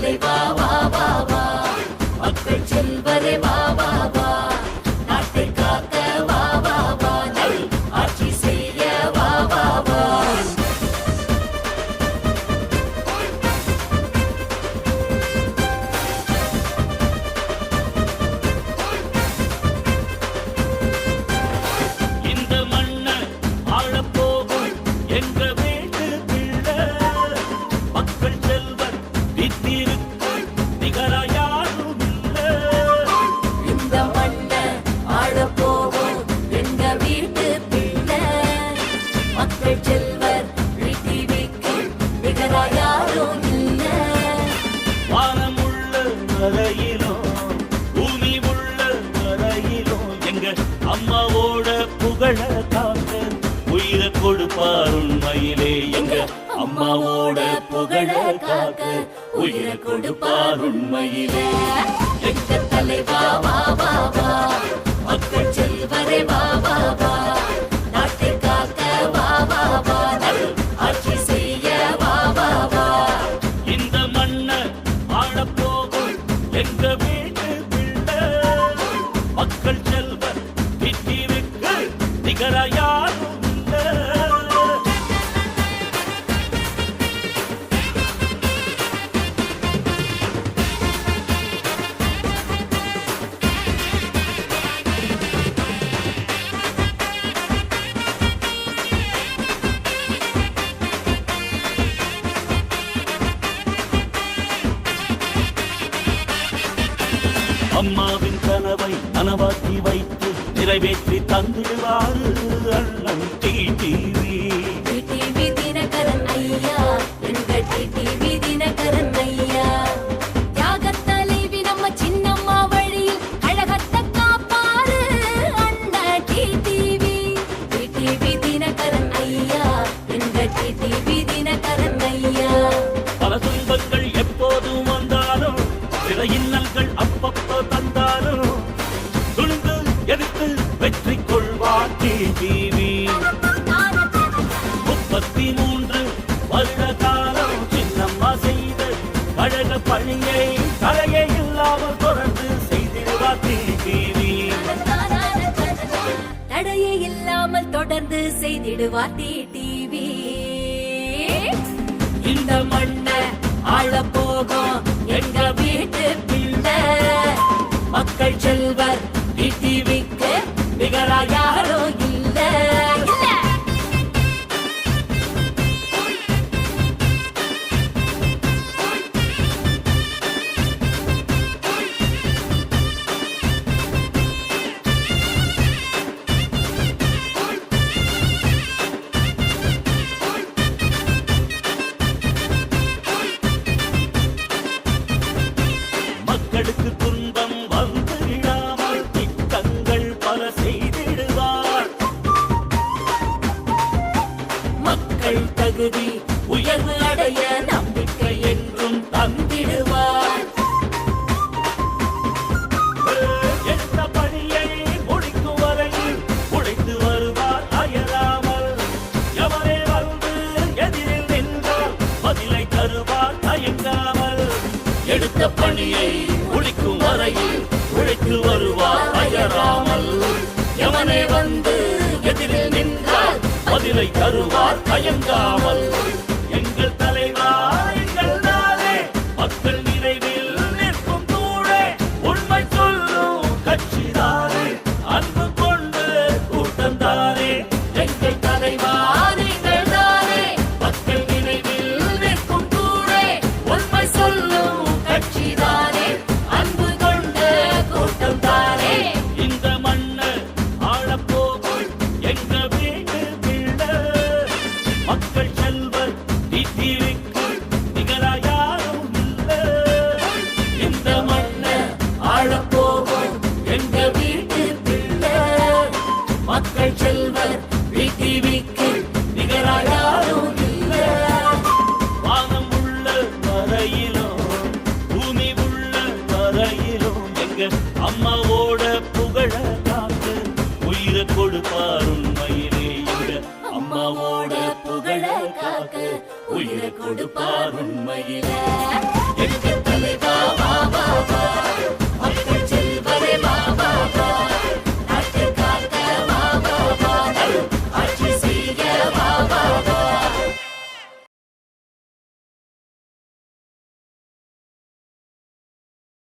தலைவா வா வா வா, மக்கள் செல்வரே வா வா வா, நாட்டை காக்க வா வா வா, நல் ஆட்சி செய்ய வா வா வா. இந்த மண்ணை ஆளப்போகும் எங்க வீட்டு பிள்ளை, மக்கள் செல்வர் வித்திருக்கு நிகர யாரும் இல்லை. இந்த மண்ணை ஆளப்போகும் எங்க வீட்டு பிள்ளை, மக்கள் செல்வர் வித்திருக்கு நிகர யாரும் இல்லை. வானம் உள்ள வரையிலும் பூமி உள்ள வரையிலும் எங்க அம்மாவோட புகழ காக்க உயிரை கொடுப்பார் உண்மையிலே. எங்க அம்மாவோட புகழ காக்க உயிரை கொடுப்பார் உண்மையிலே. எங்க தலைவா வா வா வா, மக்கள் செல்வரே வா வா வா, நாட்டை காக்க வா வா வா, நல் ஆட்சி செய்ய வா வா வா. இந்த மண்ணை ஆளப்போகும் எங்க வீட்டு பிள்ளை, மக்கள் செல்வர் வித்திருக்கு நிகர யாரும் இல்லை. அம்மாவின் கனவை நனவாக்கி வைத்து நிறைவேற்றி தந்திடுவாரு அண்ணன் டிடிவி. டிடிவி தினகரன் ஐயா, எங்க டிடிவி தினகரன் ஐயா, தியாகத் தலைவி நம்ம சின்னம்மா வழியில் கழகத்தை காப்பாரு அண்ணன் டிடிவி. டிடிவி தினகரன் ஐயா, எங்க டிடிவி தினகரன் ஐயா. பல துன்பங்கள் எப்போதும் வந்தாலும் சில இன்னல்கள் அப்பப்போ தந்தாலும் துணிந்து எதிர்த்து வெற்றி கொள்வார் டிடிவி. 33 வருட காலம் சின்னம்மா செய்த கழக பணியை தலையே இல்லாமல் தொடர்ந்து செய்திடுவார் டிடிவி. தடையே இல்லாமல் தொடர்ந்து செய்திடுவார் டிடிவி. இந்த மண்ணை ஆளப்போகும் எங்க வீட்டு பிள்ளை, மக்கள் செல்வர் டிடிவிக்கு நிகரா யாரும் இல்லை. மக்களுக்கு துன்பம் வந்து விடாமல் திட்டங்கள் பல செய்திடுவார். மக்கள் தகுதி உயர்வு அடைய நம்பிக்கை என்றும் தந்திடுவார். எந்த பணியை முடிக்கும் வரையில் உழைத்து வருவார் அயராமல். எவரே வந்து எதிரில் நின்றால் பதிலை தருவார் தயங்காமல். எடுத்த பணியை முடிக்கும் வரையில் உழைத்து வருவார் அயராமல். எவனே வந்து எதிரில் நின்றால் பதிலை தருவார் தயங்காமல். எங்கள் தலைவா எங்கள் நாளே, மக்கள் நிறைவில் நிற்கும் தூளே, உண்மை சொல்லும் கட்சிதானே, அன்பு கொண்டு கூட்டம் தானே. எங்கள் தலைவா நீங்கள் தானே, மக்கள் நினைவில் நிற்கும் தூணே, உண்மை சொல்லும் கட்சிதானே, அன்பு கொண்ட கூட்டம் தானே. இந்த மண்ணை ஆளப்போகும் எங்க வீட்டு பிள்ளை, மக்கள் செல்வர் டிடிவிக்கு நிகர யாரும் இல்லை. இந்த மண்ணை ஆளப்போகும் எங்க வீட்டு பிள்ளை, மக்கள் செல்வர் டிடிவிக்கு நிகரா யாரும் இல்லை. வானம் உள்ள வரையிலும் பூமி உள்ள வரையிலும் எங்க அம்மாவோட புகழ காக்க உயிரை கொடுப்பார் உண்மையிலே. எங்க அம்மாவோட புகழ காக்க உயிரை கொடுப்பார் உண்மையிலே. எங்க தலைவா வா வா வா